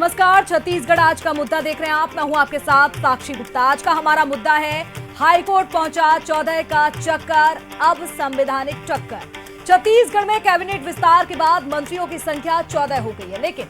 नमस्कार, छत्तीसगढ़ आज का मुद्दा देख रहे हैं आप। मैं हूं आपके साथ साक्षी गुप्ता। आज का हमारा मुद्दा है हाईकोर्ट पहुंचा 14 का चक्कर, अब संवैधानिक टक्कर। छत्तीसगढ़ में कैबिनेट विस्तार के बाद मंत्रियों की संख्या 14 हो गई है, लेकिन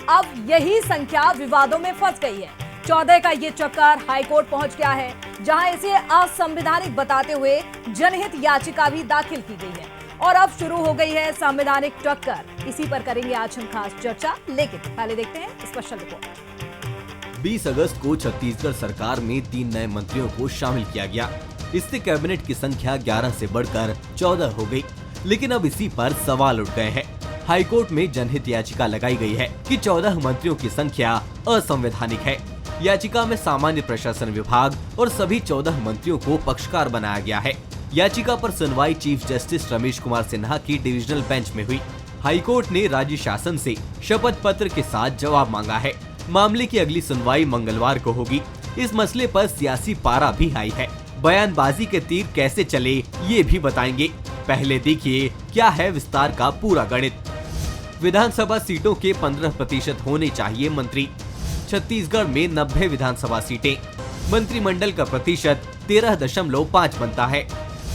अब यही संख्या विवादों में फंस गई है। 14 का ये चक्कर हाईकोर्ट पहुंच गया है, जहां इसे असंवैधानिक बताते हुए जनहित याचिका भी दाखिल की गई है और अब शुरू हो गई है संवैधानिक टक्कर। इसी पर करेंगे आज हम खास चर्चा, लेकिन पहले देखते हैं स्पेशल रिपोर्ट। 20 अगस्त को छत्तीसगढ़ सरकार में 3 नए मंत्रियों को शामिल किया गया। इससे कैबिनेट की संख्या 11 से बढ़कर 14 हो गई। लेकिन अब इसी पर सवाल उठ गए हैं। हाईकोर्ट में जनहित याचिका लगाई गई है कि 14 मंत्रियों की संख्या असंवैधानिक है। याचिका में सामान्य प्रशासन विभाग और सभी 14 मंत्रियों को पक्षकार बनाया गया है। याचिका पर सुनवाई चीफ जस्टिस रमेश कुमार सिन्हा की डिविजनल बेंच में हुई। हाईकोर्ट ने राज्य शासन से शपथ पत्र के साथ जवाब मांगा है। मामले की अगली सुनवाई मंगलवार को होगी। इस मसले पर सियासी पारा भी हाई है। बयानबाजी के तीर कैसे चले ये भी बताएंगे। पहले देखिए क्या है विस्तार का पूरा गणित। विधानसभा सीटों के 15% होने चाहिए मंत्री। छत्तीसगढ़ में 90 विधानसभा सीटें। मंत्रिमंडल का प्रतिशत 13.5 बनता है।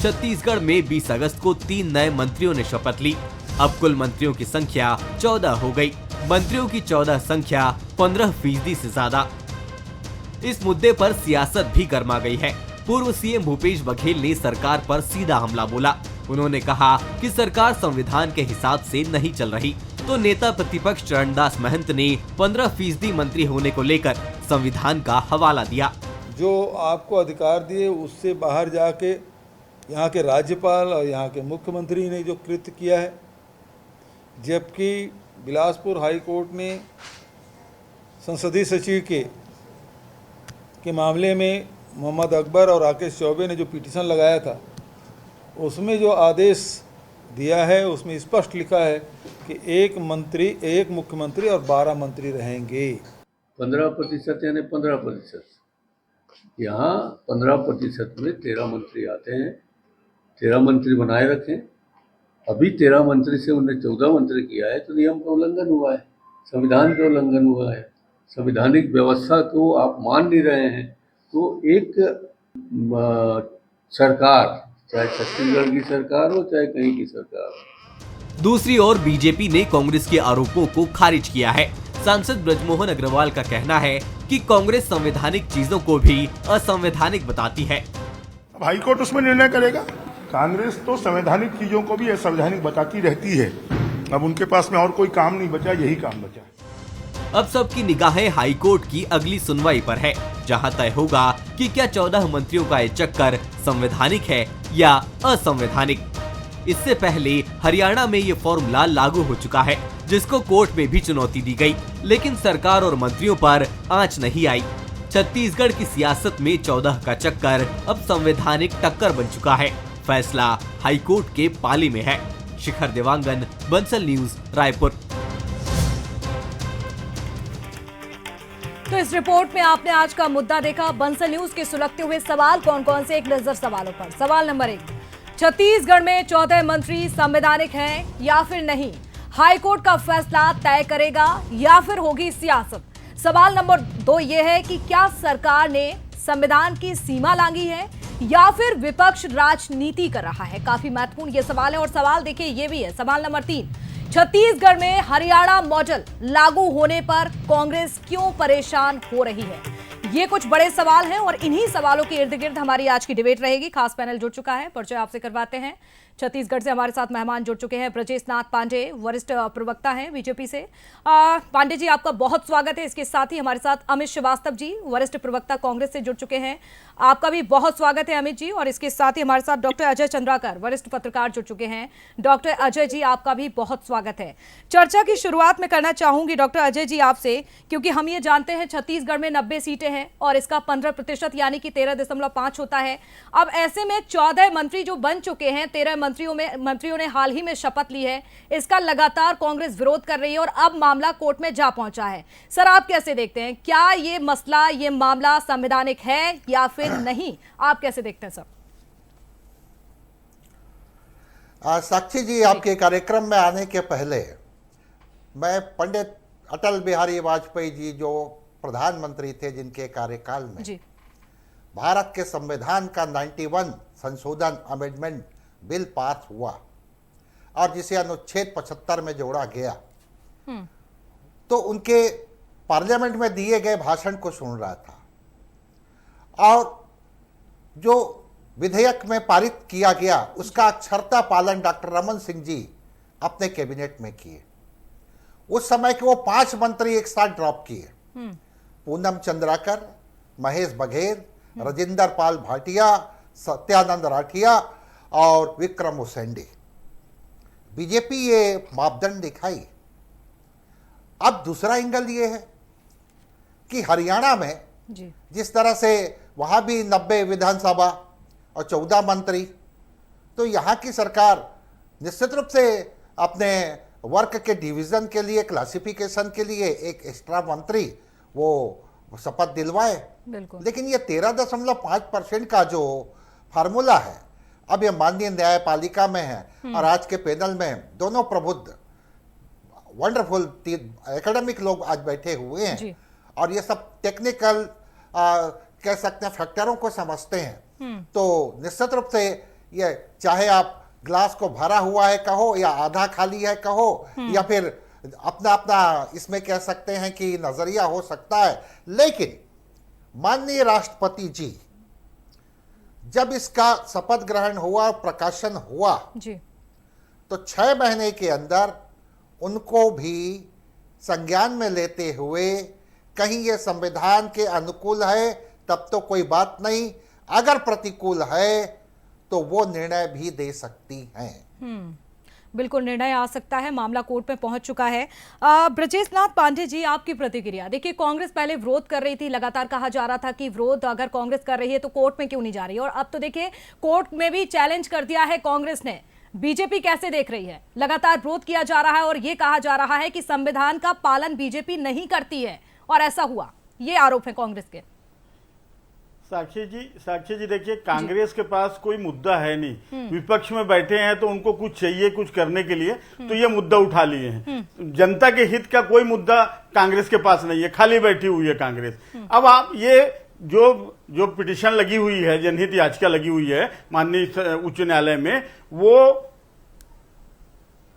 छत्तीसगढ़ में 20 अगस्त को 3 नए मंत्रियों ने शपथ ली। अब कुल मंत्रियों की संख्या 14 हो गई। मंत्रियों की 14 संख्या 15% से ज्यादा। इस मुद्दे पर सियासत भी गर्मा गई है। पूर्व सीएम भूपेश बघेल ने सरकार पर सीधा हमला बोला। उन्होंने कहा कि सरकार संविधान के हिसाब से नहीं चल रही। तो नेता प्रतिपक्ष चरणदास महंत ने 15% मंत्री होने को लेकर संविधान का हवाला दिया। जो आपको अधिकार दिए उससे बाहर जाके यहाँ के राज्यपाल और यहाँ के मुख्यमंत्री ने जो कृत्य किया है, जबकि बिलासपुर हाई कोर्ट ने संसदीय सचिव के मामले में मोहम्मद अकबर और राकेश चौबे ने जो पिटीशन लगाया था, उसमें जो आदेश दिया है उसमें स्पष्ट लिखा है कि एक मंत्री, एक मुख्यमंत्री और 12 मंत्री रहेंगे। 15% यानी 15%। यहाँ 15% में 13 मंत्री आते हैं। 13 मंत्री बनाए रखें। अभी 13 मंत्री से उन्हें 14 मंत्री किया है तो नियम का उल्लंघन हुआ है, संविधान का उल्लंघन हुआ है। संवैधानिक व्यवस्था को आप मान नहीं रहे हैं। तो एक सरकार, चाहे छत्तीसगढ़ की सरकार हो चाहे कहीं की सरकार हो। दूसरी ओर बीजेपी ने कांग्रेस के आरोपों को खारिज किया है। सांसद ब्रजमोहन अग्रवाल का कहना है कि कांग्रेस संवैधानिक चीजों को भी असंवैधानिक बताती है। अब हाईकोर्ट उसमें निर्णय करेगा। कांग्रेस तो संवैधानिक चीजों को भी असंवैधानिक बताती रहती है। अब उनके पास में और कोई काम नहीं बचा, यही काम बचा। अब सबकी निगाहें हाईकोर्ट की अगली सुनवाई पर है, जहां तय होगा कि क्या 14 मंत्रियों का ये चक्कर संवैधानिक है या असंवैधानिक। इससे पहले हरियाणा में ये फॉर्मूला लागू हो चुका है, जिसको कोर्ट में भी चुनौती दी गई, लेकिन सरकार और मंत्रियों पर आंच नहीं आई। छत्तीसगढ़ की सियासत में 14 का चक्कर अब संवैधानिक टक्कर बन चुका है। फैसला हाईकोर्ट के पाली में है। शिखर देवांगन, बंसल न्यूज, रायपुर। तो इस रिपोर्ट में आपने आज का मुद्दा देखा। बंसल न्यूज के सुलगते हुए सवाल कौन कौन से, एक नजर सवालों पर। सवाल नंबर 1, छत्तीसगढ़ में 14 मंत्री संवैधानिक हैं या फिर नहीं? हाईकोर्ट का फैसला तय करेगा या फिर होगी सियासत? सवाल नंबर 2 यह है कि क्या सरकार ने संविधान की सीमा लांघी है या फिर विपक्ष राजनीति कर रहा है? काफी महत्वपूर्ण ये सवाल है। और सवाल देखिए ये भी है, सवाल नंबर 3, छत्तीसगढ़ में हरियाणा मॉडल लागू होने पर कांग्रेस क्यों परेशान हो रही है? ये कुछ बड़े सवाल हैं और इन्हीं सवालों के इर्द गिर्द हमारी आज की डिबेट रहेगी। खास पैनल जुड़ चुका है, परिचय आपसे करवाते हैं। छत्तीसगढ़ से हमारे साथ मेहमान जुड़ चुके हैं। ब्रजेश नाथ पांडे, वरिष्ठ प्रवक्ता हैं बीजेपी से। पांडे जी, आपका बहुत स्वागत है। इसके साथ ही हमारे साथ अमित श्रीवास्तव जी, वरिष्ठ प्रवक्ता कांग्रेस से जुड़ चुके हैं। आपका भी बहुत स्वागत है अमित जी। और इसके साथ ही हमारे साथ डॉक्टर अजय चंद्राकर, वरिष्ठ पत्रकार जुड़ चुके हैं। डॉक्टर अजय जी, आपका भी बहुत स्वागत है। चर्चा की शुरुआत में करना चाहूंगी डॉक्टर अजय जी आपसे, क्योंकि हम ये जानते हैं छत्तीसगढ़ में 90 सीटें हैं और इसका 15% यानी कि 13.5 होता है। अब ऐसे में 14 मंत्री जो बन चुके हैं, 13 मंत्रियों ने हाल ही में शपथ ली है। इसका लगातार कांग्रेस विरोध कर रही है और अब मामला कोर्ट में जा पहुंचा है। सर, आप कैसे देखते हैं? क्या ये मसला, ये मामला संवैधानिक है या फिर नहीं? आप कैसे देखते हैं सर? साक्षी जी, आपके कार्यक्रम में आने के पहले मैं पंडित अटल बिहारी वाजपेयी जी जो प्रधानमंत्री थे, जिनके कार्यकाल में जी। भारत के संविधान का 91 संशोधन अमेंडमेंट बिल पास हुआ और जिसे अनुच्छेद 75 में जोड़ा गया, तो उनके पार्लियामेंट में दिए गए भाषण को सुन रहा था और जो विधेयक में पारित किया गया उसका अक्षरता पालन डॉक्टर रमन सिंह जी अपने कैबिनेट में किए। उस समय के वो 5 मंत्री एक साथ ड्रॉप किए, पूनम चंद्राकर, महेश बघेल, राजेंद्र पाल भाटिया, सत्यानंद राठिया और विक्रम उसेंडी। बीजेपी ये मापदंड दिखाई। अब दूसरा एंगल ये है कि हरियाणा में जी। जिस तरह से वहां भी 90 विधानसभा और 14 मंत्री, तो यहाँ की सरकार निश्चित रूप से अपने वर्क के डिवीजन के लिए, क्लासिफिकेशन के लिए एक एक्स्ट्रा मंत्री वो शपथ दिलवाए। बिल्कुल। लेकिन ये 13.5% का जो फार्मूला है, अब ये माननीय न्यायपालिका में है और आज के पैनल में दोनों प्रबुद्ध वंडरफुल एकेडमिक लोग आज बैठे हुए हैं जी। और ये सब टेक्निकल कह सकते हैं फैक्टरों को समझते हैं। तो निश्चित रूप से ये चाहे आप ग्लास को भरा हुआ है कहो या आधा खाली है कहो या फिर अपना अपना इसमें कह सकते हैं कि नजरिया हो सकता है, लेकिन माननीय राष्ट्रपति जी जब इसका शपथ ग्रहण हुआ, प्रकाशन हुआ जी। तो 6 महीने के अंदर उनको भी संज्ञान में लेते हुए कहीं ये संविधान के अनुकूल है तब तो कोई बात नहीं, अगर प्रतिकूल है तो वो निर्णय भी दे सकती हैं। बिल्कुल निर्णय आ सकता है, मामला कोर्ट में पहुंच चुका है। ब्रजेश नाथ पांडे जी, आपकी प्रतिक्रिया। देखिए, कांग्रेस पहले विरोध कर रही थी, लगातार कहा जा रहा था कि विरोध अगर कांग्रेस कर रही है तो कोर्ट में क्यों नहीं जा रही, और अब तो देखिए कोर्ट में भी चैलेंज कर दिया है कांग्रेस ने। बीजेपी कैसे देख रही है? लगातार विरोध किया जा रहा है और ये कहा जा रहा है कि संविधान का पालन बीजेपी नहीं करती है, और ऐसा हुआ, ये आरोप है कांग्रेस के। साक्षी जी देखिए, कांग्रेस के पास कोई मुद्दा है नहीं, विपक्ष में बैठे हैं तो उनको कुछ चाहिए कुछ करने के लिए, तो ये मुद्दा उठा लिए हैं। जनता के हित का कोई मुद्दा कांग्रेस के पास नहीं है, खाली बैठी हुई है कांग्रेस। अब आप ये जो पिटीशन लगी हुई है, जनहित याचिका लगी हुई है माननीय उच्च न्यायालय में, वो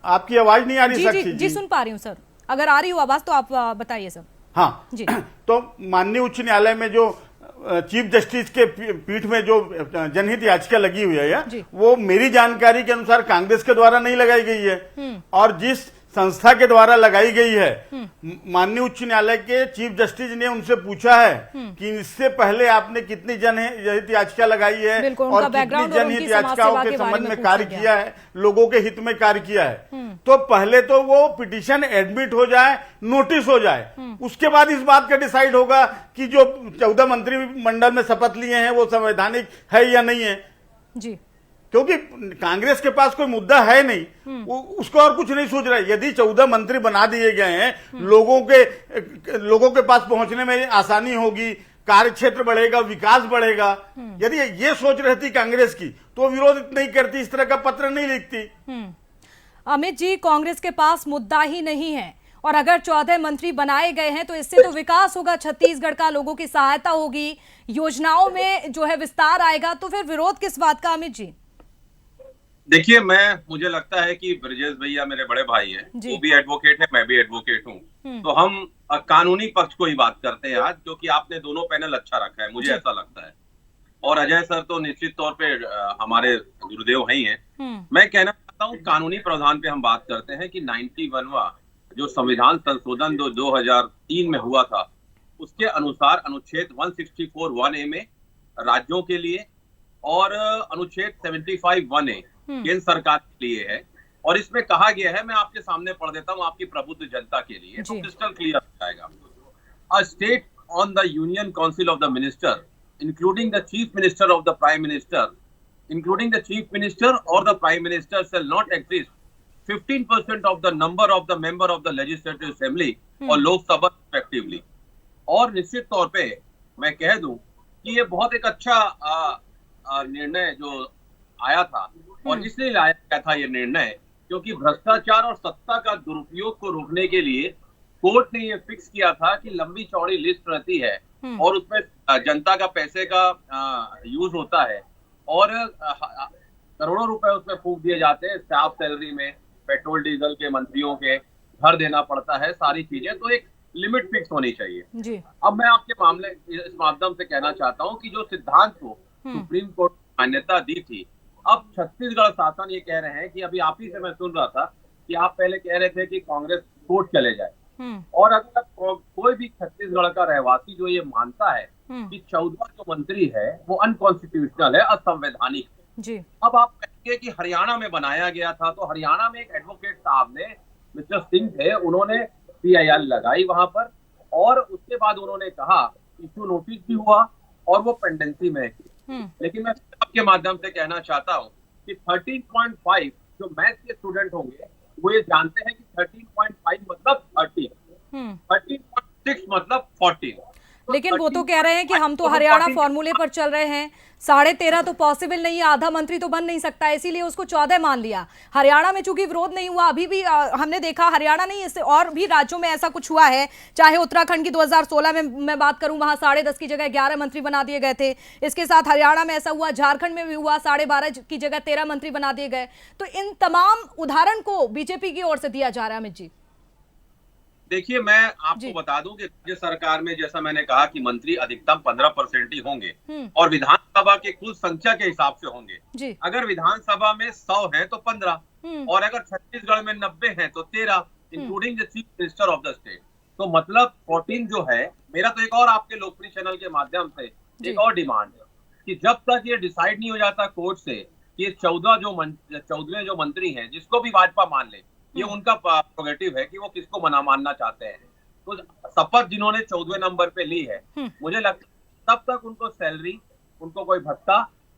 आपकी आवाज नहीं आ रही साक्षी जी? जी सुन पा रही हूँ सर, अगर आ रही हो आवाज तो आप बताइए सर। हाँ जी। तो माननीय उच्च न्यायालय में जो चीफ जस्टिस के पीठ में जो जनहित याचिका लगी हुई है, वो मेरी जानकारी के अनुसार कांग्रेस के द्वारा नहीं लगाई गई है, और जिस संस्था के द्वारा लगाई गई है, माननीय उच्च न्यायालय के चीफ जस्टिस ने उनसे पूछा है कि इससे पहले आपने कितनी जनहित याचिका लगाई है और कितनी जनहित याचिकाओं के संबंध में कार्य किया है, लोगों के हित में कार्य किया है। तो पहले तो वो पिटीशन एडमिट हो जाए, नोटिस हो जाए, उसके बाद इस बात का डिसाइड होगा कि जो 14 मंत्रिमंडल में शपथ लिए हैं वो संवैधानिक है या नहीं है जी। क्योंकि कांग्रेस के पास कोई मुद्दा है नहीं, वो उसको और कुछ नहीं सोच रहा है। यदि 14 मंत्री बना दिए गए हैं, लोगों के पास पहुंचने में आसानी होगी, कार्य क्षेत्र बढ़ेगा, विकास बढ़ेगा। यदि ये सोच रहती कांग्रेस की तो विरोध नहीं करती, इस तरह का पत्र नहीं लिखती। अमित जी, कांग्रेस के पास मुद्दा ही नहीं है, और अगर 14 मंत्री बनाए गए हैं तो इससे तो विकास होगा, छत्तीसगढ़ का, लोगों की सहायता होगी, योजनाओं में जो है विस्तार आएगा, तो फिर विरोध किस बात का? अमित जी देखिए, मुझे लगता है कि ब्रजेश भैया मेरे बड़े भाई हैं, वो भी एडवोकेट है, मैं भी एडवोकेट हूँ, तो हम कानूनी पक्ष को ही बात करते हैं आज, क्योंकि आपने दोनों पैनल अच्छा रखा है, मुझे ऐसा लगता है। और अजय सर तो निश्चित तौर पे हमारे गुरुदेव ही हैं। मैं कहना चाहता हूँ, कानूनी प्रावधान पे हम बात करते हैं कि 91वां जो संविधान संशोधन 2003 में हुआ था, उसके अनुसार अनुच्छेद 164(1)A में राज्यों के लिए और अनुच्छेद 75(1)A केंद्र सरकार के लिए है, और इसमें कहा गया है, मैं आपके सामने पढ़ देता हूं आपकी प्रबुद्ध जनता के लिए, तो क्रिस्टल क्लियर हो जाएगा। A state on the union council of the minister including the chief minister of the prime minister including the chief minister और the prime minister shall not exceed 15% of the number of the member of the legislative assembly और Lok Sabha respectively। और निश्चित तौर पे मैं कह दूं कि ये बहुत एक अच्छा निर्णय जो आया था, और इसलिए लाया गया था ये निर्णय क्योंकि भ्रष्टाचार और सत्ता का दुरुपयोग को रोकने के लिए कोर्ट ने ये फिक्स किया था कि लंबी चौड़ी लिस्ट रहती है और उसमें जनता का पैसे का यूज होता है और करोड़ों रुपए उसमें फूंक दिए जाते हैं स्टाफ सैलरी में, पेट्रोल डीजल के मंत्रियों के घर देना पड़ता है, सारी चीजें। तो एक लिमिट फिक्स होनी चाहिए जी। अब मैं आपके मामले इस माध्यम से कहना चाहता हूं कि जो सिद्धांत को सुप्रीम कोर्ट मान्यता दी थी, अब छत्तीसगढ़ शासन ये कह रहे हैं कि अभी आप ही से मैं सुन रहा था कि आप पहले कह रहे थे कि कांग्रेस कोर्ट चले जाए, और अगर कोई भी छत्तीसगढ़ का रहवासी जो ये मानता है कि 14 जो मंत्री है वो अनकॉन्स्टिट्यूशनल है, असंवैधानिक जी। अब आप कहेंगे कि हरियाणा में बनाया गया था, तो हरियाणा में एक एडवोकेट साहब ने, मिस्टर सिंह थे, उन्होंने PIL लगाई वहां पर, और उसके बाद उन्होंने कहा इशू नोटिस भी हुआ और वो पेंडेंसी में है। लेकिन मैं आपके माध्यम से कहना चाहता हूँ कि 13.5 जो मैथ के स्टूडेंट होंगे वो ये जानते हैं कि 13.5 मतलब 13, 13.6 मतलब 14। लेकिन वो तो कह रहे हैं कि हम तो हरियाणा फॉर्मूले पर चल रहे हैं, 13.5 तो पॉसिबल नहीं है, आधा मंत्री तो बन नहीं सकता, इसीलिए उसको 14 मान लिया। हरियाणा में चूंकि विरोध नहीं हुआ, अभी भी हमने देखा हरियाणा नहीं, इससे और भी राज्यों में ऐसा कुछ हुआ है, चाहे उत्तराखंड की 2016 में मैं बात करूं, वहां 10.5 की जगह 11 मंत्री बना दिए गए थे। इसके साथ हरियाणा में ऐसा हुआ, झारखंड में भी हुआ, 12.5 की जगह 13 मंत्री बना दिए गए। तो इन तमाम उदाहरण को बीजेपी की ओर से दिया जा रहा है। अमित जी देखिए, मैं आपको बता दूं कि राज्य सरकार में जैसा मैंने कहा कि मंत्री अधिकतम 15% ही होंगे और विधानसभा के कुल संख्या के हिसाब से होंगे। अगर विधानसभा में 100 हैं तो 15, और अगर छत्तीसगढ़ में 90 हैं तो 13, including the chief minister of the state. तो मतलब 14 जो है। मेरा तो एक और आपके लोकप्रिय चैनल के माध्यम से एक और डिमांड है कि जब तक ये डिसाइड नहीं हो जाता कोर्ट से कि 14वें जो मंत्री हैं, जिसको भी भाजपा मान ले, ये उनका प्रोगेटिव है कि वो किसको मानना चाहते हैं। तो शपथ जिन्होंने 14वें नंबर पे ली है, मुझे लगता है तब तक उनको सैलरी, उनको कोई भत्ता,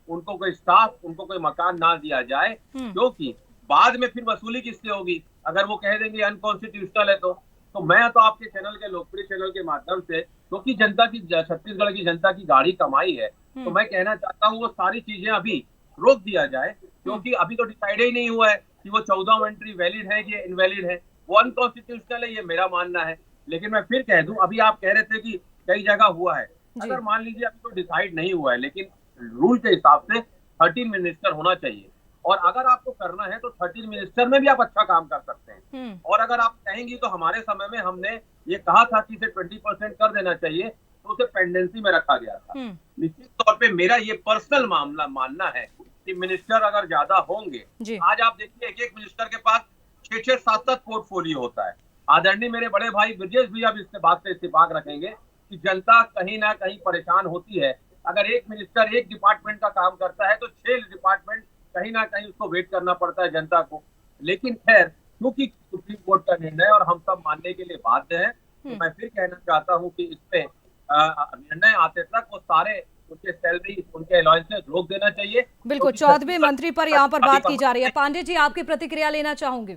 उनको कोई स्टाफ, उनको कोई मकान ना दिया जाए, क्योंकि बाद में फिर वसूली किससे होगी अगर वो कह देंगे अनकॉन्स्टिट्यूशनल है। तो मैं तो आपके चैनल के लोकप्रिय चैनल के माध्यम से, क्योंकि जनता की, छत्तीसगढ़ की जनता की गाड़ी कमाई है, तो मैं कहना चाहता हूँ वो सारी चीजें अभी रोक दिया जाए, क्योंकि अभी तो डिसाइड ही नहीं हुआ है कि वो 14 मंत्री वैलिड है कि इनवैलिड है, वो अनकॉन्स्टिट्यूशनल है, ये मेरा मानना है। लेकिन मैं फिर कह दूं, अभी आप कह रहे थे कि कई जगह हुआ है, अगर मान लीजिए अभी तो डिसाइड नहीं हुआ है, लेकिन रूल के हिसाब से 13 मिनिस्टर होना चाहिए, और अगर आपको करना है तो 13 मिनिस्टर में भी आप अच्छा काम कर सकते हैं। और अगर आप कहेंगी तो हमारे समय में हमने ये कहा था कि इसे 20% कर देना चाहिए, तो उसे पेंडेंसी में रखा गया था। निश्चित तौर पे मेरा ये पर्सनल मानना है कि मिनिस्टर अगर ज्यादा होंगे, आज आप देखिए एक मिनिस्टर के पास 6-6, 7-7 पोर्टफोलियो होता है। आदरणीय मेरे बड़े भाई ब्रजेश भी अब इस बात से इत्तेफाक रखेंगे कि जनता कहीं ना कहीं परेशान होती है। अगर एक मिनिस्टर एक डिपार्टमेंट का काम करता है तो 6 डिपार्टमेंट कहीं ना कहीं उसको वेट करना पड़ता है जनता को। लेकिन खैर, क्योंकि सुप्रीम कोर्ट का निर्णय और हम सब मानने के लिए बाध्य हैं, तो मैं फिर कहना चाहता हूँ कि इस पे निर्णय आते तक वो सारे उनके सैलरी, उनके अलाउंसेस रोक देना चाहिए। बिल्कुल, 14वें मंत्री पर यहाँ पर बात की जा रही है। पांडे जी, आपकी प्रतिक्रिया लेना चाहूंगी।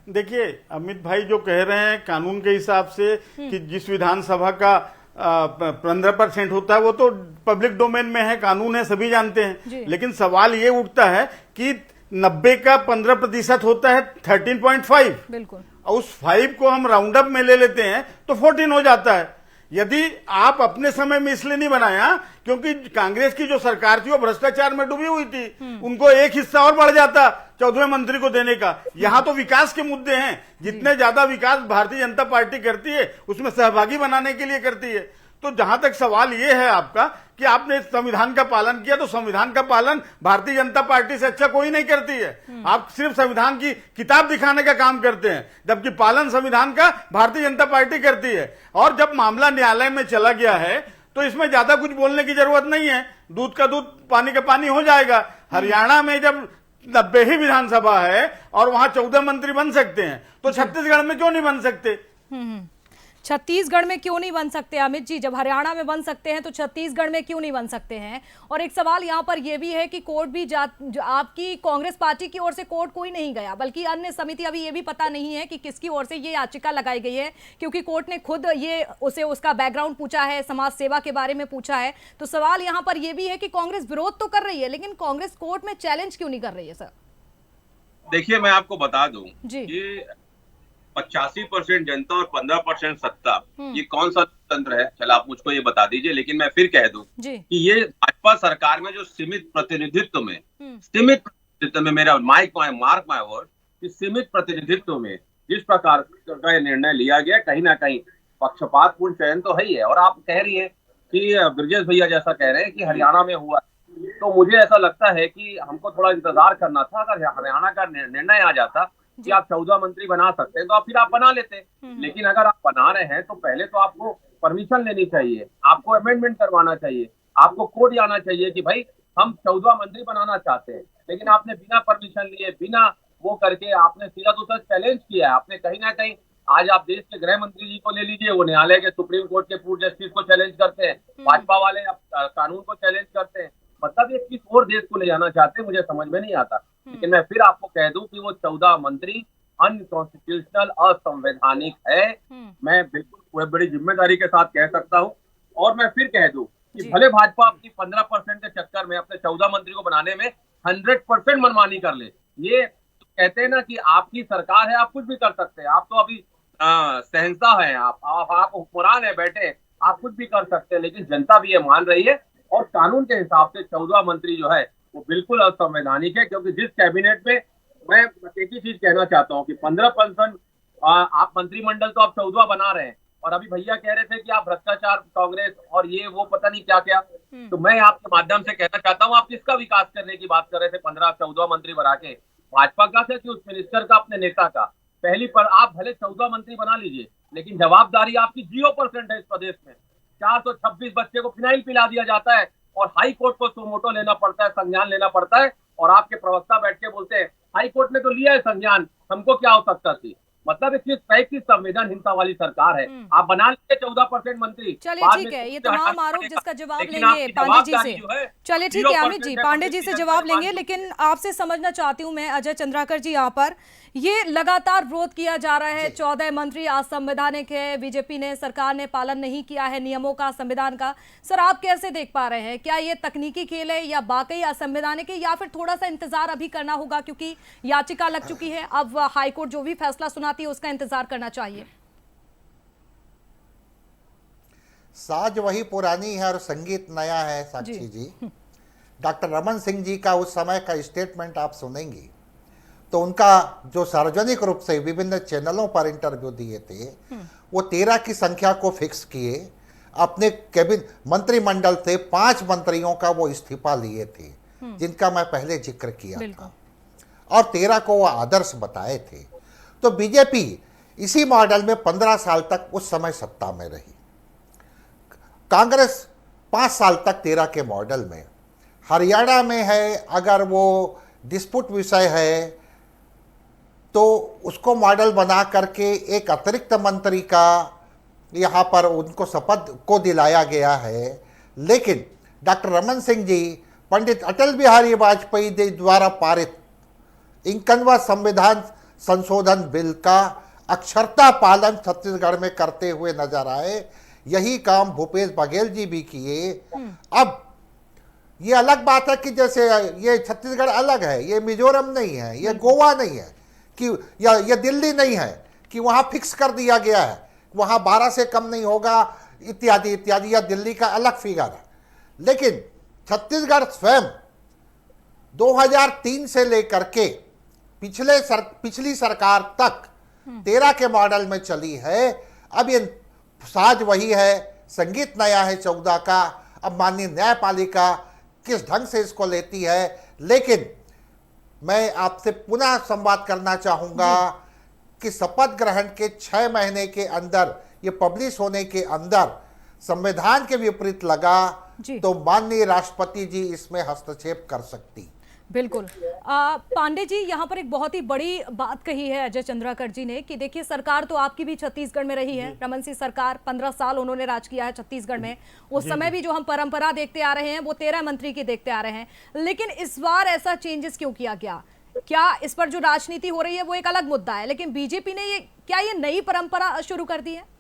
देखिए, अमित भाई जो कह रहे हैं कानून के हिसाब से कि जिस विधानसभा का 15% होता है वो तो पब्लिक डोमेन में है, कानून है, सभी जानते हैं। लेकिन सवाल ये उठता है कि 90 का 15% होता है 13.5, बिल्कुल, और उस 5 को हम राउंड अप में ले लेते हैं तो 14 हो जाता है। यदि आप अपने समय में इसलिए नहीं बनाया क्योंकि कांग्रेस की जो सरकार थी वो भ्रष्टाचार में डूबी हुई थी, उनको एक हिस्सा और बढ़ जाता 14वें मंत्री को देने का। यहाँ तो विकास के मुद्दे हैं, जितने ज्यादा विकास भारतीय जनता पार्टी करती है उसमें सहभागी बनाने के लिए करती है। तो जहां तक सवाल ये है आपका कि आपने संविधान का पालन किया, तो संविधान का पालन भारतीय जनता पार्टी से अच्छा कोई नहीं करती है। आप सिर्फ संविधान की किताब दिखाने का काम करते हैं, जबकि पालन संविधान का भारतीय जनता पार्टी करती है। और जब मामला न्यायालय में चला गया है तो इसमें ज्यादा कुछ बोलने की जरूरत नहीं है, दूध का दूध पानी का पानी हो जाएगा। हरियाणा में जब 90 ही विधानसभा है और वहां 14 मंत्री बन सकते हैं, तो छत्तीसगढ़ में क्यों नहीं बन सकते? छत्तीसगढ़ में क्यों नहीं बन सकते अमित जी? जब हरियाणा में बन सकते हैं तो छत्तीसगढ़ में क्यों नहीं बन सकते हैं? और एक सवाल यहाँ पर यह भी है कि कोर्ट भी आपकी कांग्रेस पार्टी की ओर से कोर्ट कोई नहीं गया, बल्कि अन्य समिति, अभी ये भी पता नहीं है कि किसकी ओर से ये याचिका लगाई गई है, क्योंकि कोर्ट ने खुद ये उसका बैकग्राउंड पूछा है, समाज सेवा के बारे में पूछा है। तो सवाल यहाँ पर यह भी है कि कांग्रेस विरोध तो कर रही है, लेकिन कांग्रेस कोर्ट में चैलेंज क्यों नहीं कर रही है? सर देखिए, मैं आपको बता दूं कि 85% जनता और 15% सत्ता, ये कौन सा तंत्र है? चलो आप मुझको ये बता दीजिए। लेकिन मैं फिर कह दूं कि ये भाजपा सरकार में जो सीमित प्रतिनिधित्व में मेरा मार्क माय वर्ड, कि सीमित प्रतिनिधित्व में जिस प्रकार का ये निर्णय लिया गया, कहीं ना कहीं पक्षपातपूर्ण चयन तो है ही है। और आप कह रही है कि ब्रजेश भैया जैसा कह रहे हैं कि हरियाणा में हुआ, तो मुझे ऐसा लगता है कि हमको थोड़ा इंतजार करना था। अगर हरियाणा का निर्णय आ जाता कि आप 14 मंत्री बना सकते हैं तो फिर आप बना लेते। लेकिन अगर आप बना रहे हैं तो पहले तो आपको परमिशन लेनी चाहिए, आपको अमेंडमेंट करवाना चाहिए, आपको कोड जाना चाहिए कि भाई हम 14 मंत्री बनाना चाहते हैं। लेकिन आपने बिना परमिशन लिए, बिना वो करके आपने सीधा दूसरा चैलेंज किया है। आपने कहीं ना कहीं, आज आप देश के गृह मंत्री जी को ले लीजिए, वो न्यायालय के सुप्रीम कोर्ट के पूर्व जस्टिस को चैलेंज करते हैं, भाजपा वाले कानून को चैलेंज करते हैं। मतलब ये किस और देश को ले जाना चाहते हैं मुझे समझ में नहीं आता। लेकिन मैं फिर आपको कह दूं कि वो 14 मंत्री अनकॉन्स्टिट्यूशनल, असंवैधानिक है। मैं बिल्कुल बड़ी जिम्मेदारी के साथ कह सकता हूं। और मैं फिर कह दूं कि भले भाजपा अपनी 15% के चक्कर में अपने 14 मंत्री को बनाने में 100% मनमानी कर ले। ये तो कहते हैं ना कि आपकी सरकार है, आप कुछ भी कर सकते हैं। आप तो अभी शहंशाह हैं, आप हुक्मरान है बैठे, आप कुछ भी कर सकते हैं। लेकिन जनता भी ये मान रही है और कानून के हिसाब से 14 मंत्री जो है वो बिल्कुल असंवैधानिक है। क्योंकि जिस कैबिनेट में, मैं एक ही चीज कहना चाहता हूँ कि 15% आप मंत्रिमंडल तो आप 14 बना रहे हैं, और अभी भैया कह रहे थे कि आप भ्रष्टाचार, कांग्रेस और ये वो पता नहीं क्या क्या। तो मैं आपके माध्यम से कहना चाहता हूँ, आप किसका विकास करने की बात कर रहे थे 15-14 मंत्री बना के? भाजपा का थे कि उस मिनिस्टर का, अपने नेता का? पहली पर आप भले 14 मंत्री बना लीजिए, लेकिन जवाबदारी आपकी 0% है इस प्रदेश में। 426 बच्चे को फिनाइल पिला दिया जाता है और हाई कोर्ट को सुमोटो लेना पड़ता है, संज्ञान लेना पड़ता है। और आपके प्रवक्ता बैठ के बोलते हैं हाई कोर्ट ने तो लिया है संज्ञान, हमको क्या आवश्यकता थी? मतलब इस टाइप की संवेदनहीनता वाली सरकार है। आप बना लीजिए 14% मंत्री। चलिए ठीक है, ये तमाम आरोप जिसका जवाब लेंगे पांडे जी से। चलिए ठीक है अमित जी, पांडे जी से जवाब लेंगे। लेकिन आपसे समझना चाहती हूँ मैं, अजय चंद्राकर जी, यहाँ पर ये लगातार विरोध किया जा रहा है, 14 मंत्री असंवैधानिक है, बीजेपी ने, सरकार ने पालन नहीं किया है नियमों का, संविधान का। सर आप कैसे देख पा रहे हैं, क्या ये तकनीकी खेल है या वाकई असंवैधानिक है, या फिर थोड़ा सा इंतजार अभी करना होगा क्योंकि याचिका लग चुकी है, अब हाईकोर्ट जो भी फैसला सुनाती है उसका इंतजार करना चाहिए? साज वही पुरानी है और संगीत नया है साक्षी जी। डॉक्टर रमन सिंह जी का उस समय का स्टेटमेंट आप सुनेंगी तो उनका जो सार्वजनिक रूप से विभिन्न चैनलों पर इंटरव्यू दिए थे, वो 13 की संख्या को फिक्स किए। अपने कैबिनेट मंत्रिमंडल से 5 मंत्रियों का वो इस्तीफा लिए थे, जिनका मैं पहले जिक्र किया था, और 13 को वो आदर्श बताए थे। तो बीजेपी इसी मॉडल में 15 साल तक उस समय सत्ता में रही। कांग्रेस 5 साल तक 13 के मॉडल में। हरियाणा में है, अगर वो डिस्प्यूट विषय है तो उसको मॉडल बना करके एक अतिरिक्त मंत्री का यहाँ पर उनको शपथ को दिलाया गया है। लेकिन डॉक्टर रमन सिंह जी पंडित अटल बिहारी वाजपेयी द्वारा पारित 51वां संविधान संशोधन बिल का अक्षरता पालन छत्तीसगढ़ में करते हुए नजर आए। यही काम भूपेश बघेल जी भी किए। अब ये अलग बात है कि जैसे ये छत्तीसगढ़ अलग है, ये मिजोरम नहीं है, ये गोवा नहीं है, कि या ये दिल्ली नहीं है कि वहाँ फिक्स कर दिया गया है वहाँ 12 से कम नहीं होगा इत्यादि इत्यादि, या दिल्ली का अलग फिगर है। लेकिन छत्तीसगढ़ स्वयं 2003 से लेकर के पिछली सरकार तक 13 के मॉडल में चली है। अब ये साज वही है, संगीत नया है 14 का। अब माननीय न्यायपालिका किस ढंग से इसको लेती है। लेकिन मैं आपसे पुनः संवाद करना चाहूंगा कि शपथ ग्रहण के 6 महीने के अंदर, ये पब्लिश होने के अंदर संविधान के विपरीत लगा तो माननीय राष्ट्रपति जी इसमें हस्तक्षेप कर सकती। बिल्कुल। पांडे जी, यहाँ पर एक बहुत ही बड़ी बात कही है अजय चंद्राकर जी ने कि देखिए सरकार तो आपकी भी छत्तीसगढ़ में रही है, रमन सिंह सरकार 15 साल उन्होंने राज किया है छत्तीसगढ़ में। उस समय भी जो हम परंपरा देखते आ रहे हैं वो 13 मंत्री की देखते आ रहे हैं। लेकिन इस बार ऐसा चेंजेस क्यों किया गया? क्या इस पर जो राजनीति हो रही है वो एक अलग मुद्दा है, लेकिन बीजेपी ने ये नई परंपरा शुरू कर दी है?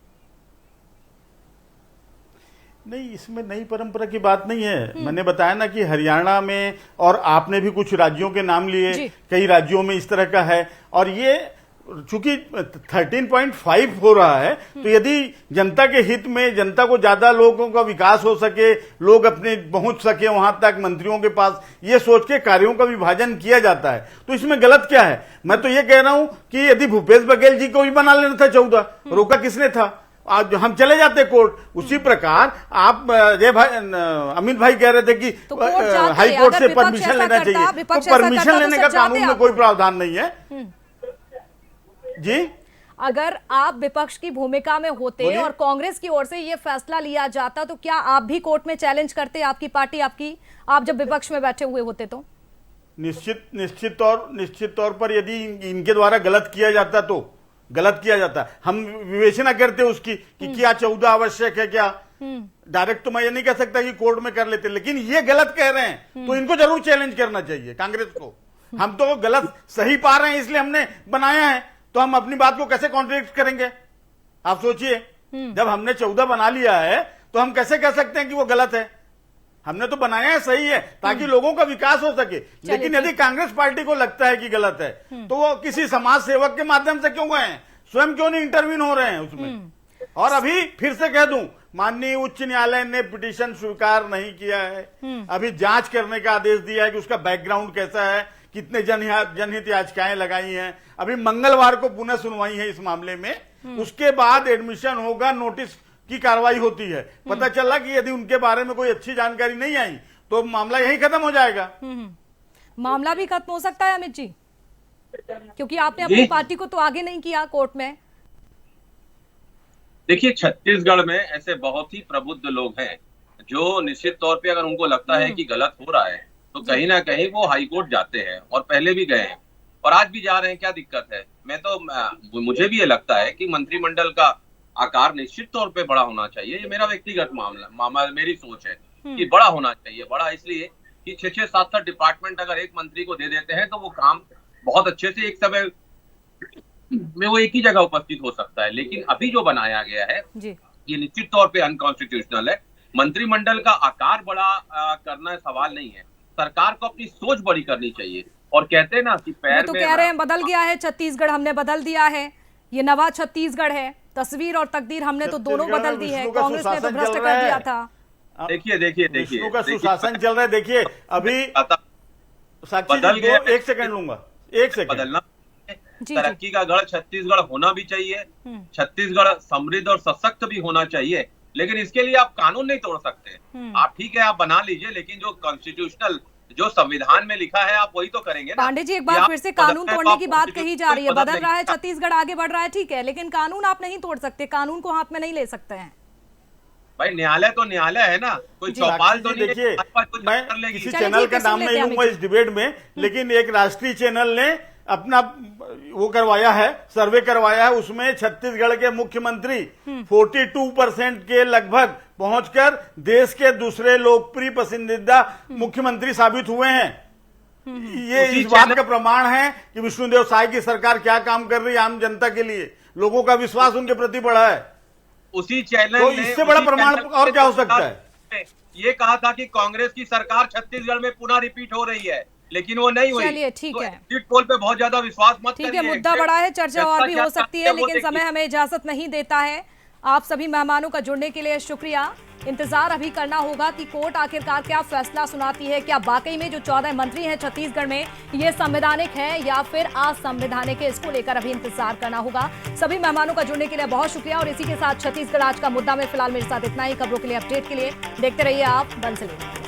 नहीं, इसमें नई परंपरा की बात नहीं है। मैंने बताया ना कि हरियाणा में, और आपने भी कुछ राज्यों के नाम लिए, कई राज्यों में इस तरह का है। और ये चूंकि 13.5 हो रहा है, तो यदि जनता के हित में, जनता को ज्यादा लोगों का विकास हो सके, लोग अपने पहुंच सके वहां तक मंत्रियों के पास, ये सोच के कार्यों का विभाजन किया जाता है, तो इसमें गलत क्या है? मैं तो ये कह रहा हूं कि यदि भूपेश बघेल जी को भी बना लेना था 14, रोका किसने था? आज हम चले जाते कोर्ट। उसी प्रकार आप अमित भाई कह रहे थे कि तो हाई कोर्ट से परमिशन लेना चाहिए, तो परमिशन लेने का कानून में कोई प्रावधान नहीं है जी। अगर आप विपक्ष की भूमिका में होते और कांग्रेस की ओर से ये फैसला लिया जाता, तो क्या आप भी कोर्ट में चैलेंज करते? आपकी पार्टी, आप जब विपक्ष में बैठे हुए होते तो? निश्चित तौर पर यदि इनके द्वारा गलत किया जाता तो गलत किया जाता, हम विवेचना करते उसकी कि क्या 14 आवश्यक है क्या। डायरेक्ट तो मैं ये नहीं कह सकता कि कोर्ट में कर लेते, लेकिन ये गलत कह रहे हैं तो इनको जरूर चैलेंज करना चाहिए कांग्रेस को। हम तो गलत सही पा रहे हैं इसलिए हमने बनाया है, तो हम अपनी बात को कैसे कॉन्ट्रडिक्ट करेंगे? आप सोचिए, जब हमने 14 बना लिया है तो हम कैसे कह सकते हैं कि वो गलत है? हमने तो बनाया है सही है ताकि लोगों का विकास हो सके। लेकिन यदि कांग्रेस पार्टी को लगता है कि गलत है, तो वो किसी समाज सेवक के माध्यम से क्यों गए हैं? स्वयं क्यों नहीं इंटरवीन हो रहे हैं उसमें? और अभी फिर से कह दूं, माननीय उच्च न्यायालय ने पिटीशन स्वीकार नहीं किया है, अभी जांच करने का आदेश दिया है कि उसका बैकग्राउंड कैसा है, कितने जनहित याचिकाएं लगाई हैं। अभी मंगलवार को पुनः सुनवाई है इस मामले में, उसके बाद एडमिशन होगा, नोटिस की कार्रवाई होती है। पता चला कि यदि उनके बारे में कोई अच्छी जानकारी नहीं आई तो मामला यही खत्म हो जाएगा। मामला भी खत्म हो सकता है अमित जी, क्योंकि आपने अपनी पार्टी को तो आगे नहीं किया कोर्ट में। देखिए, छत्तीसगढ़ में ऐसे बहुत ही प्रबुद्ध लोग हैं जो निश्चित तौर पे अगर उनको लगता है कि गलत हो रहा है तो कहीं ना कहीं वो हाईकोर्ट जाते हैं, और पहले भी गए हैं और आज भी जा रहे हैं। क्या दिक्कत है? मुझे भी ये लगता है कि मंत्रिमंडल का आकार निश्चित तौर पे बड़ा होना चाहिए। ये मेरा व्यक्तिगत मामला मेरी सोच है कि बड़ा होना चाहिए। बड़ा इसलिए कि 6-6, 7-7 डिपार्टमेंट अगर एक मंत्री को दे देते हैं तो वो काम बहुत अच्छे से एक समय में वो एक ही जगह उपस्थित हो सकता है। लेकिन अभी जो बनाया गया है ये निश्चित तौर पे अनकॉन्स्टिट्यूशनल है। मंत्रिमंडल का आकार बड़ा करना सवाल नहीं है, सरकार को अपनी सोच बड़ी करनी चाहिए। और कहते हैं ना कि पैर तो में कह रहे हैं बदल गया है छत्तीसगढ़, हमने बदल दिया है, ये नवा छत्तीसगढ़ है, तस्वीर और तकदीर हमने तो दोनों बदल दी है, कांग्रेस ने तो भ्रष्ट कर दिया था। देखिए विष्णु का सुशासन चल रहा है। देखिए अभी बदल गया, एक सेकंड लूंगा, एक सेकंड। बदलना, तरक्की का गढ़ छत्तीसगढ़ होना भी चाहिए, छत्तीसगढ़ समृद्ध और सशक्त भी होना चाहिए, लेकिन इसके लिए आप कानून नहीं तोड़ सकते। आप ठीक है, आप बना लीजिए, लेकिन जो कॉन्स्टिट्यूशनल, जो संविधान में लिखा है आप वही तो करेंगे ना। पांडे जी, एक बार फिर से कानून तोड़ने की बात कही जा रही है। बदल रहा है छत्तीसगढ़, आगे बढ़ रहा है, ठीक है, लेकिन कानून आप नहीं तोड़ सकते, कानून को हाथ में नहीं ले सकते हैं। भाई न्यायालय तो न्यायालय है ना, कोई चौपाल तो नहीं। देखिए, मैं किसी चैनल का नाम नहीं लूंगा इस डिबेट में, लेकिन एक राष्ट्रीय चैनल ने अपना वो करवाया है, सर्वे करवाया है, उसमें छत्तीसगढ़ के मुख्यमंत्री 42% के लगभग पहुंचकर देश के दूसरे लोकप्रिय पसंदीदा मुख्यमंत्री साबित हुए हैं। ये इस बात का प्रमाण है कि विष्णुदेव साय की सरकार क्या काम कर रही है आम जनता के लिए, लोगों का विश्वास उनके प्रति बढ़ा है। उसी चैनल तो इससे बड़ा प्रमाण और क्या हो सकता है? ये कहा था कि कांग्रेस की सरकार छत्तीसगढ़ में पुनः रिपीट हो रही है, लेकिन वो नहीं हुई। चलिए ठीक है, एग्जिट पोल पे बहुत ज्यादा विश्वास मत करिए। ठीक है, मुद्दा बड़ा है, चर्चा और भी हो सकती है, लेकिन समय हमें इजाजत नहीं देता है। आप सभी मेहमानों का जुड़ने के लिए शुक्रिया। इंतजार अभी करना होगा कि कोर्ट आखिरकार क्या फैसला सुनाती है। क्या वाकई में जो 14 मंत्री हैं छत्तीसगढ़ में ये संवैधानिक है या फिर असंवैधानिक है, इसको लेकर अभी इंतजार करना होगा। सभी मेहमानों का जुड़ने के लिए बहुत शुक्रिया। और इसी के साथ छत्तीसगढ़ आज का मुद्दा में फिलहाल मेरे साथ इतना ही। खबरों के लिए, अपडेट के लिए देखते रहिए आप बंसल न्यूज।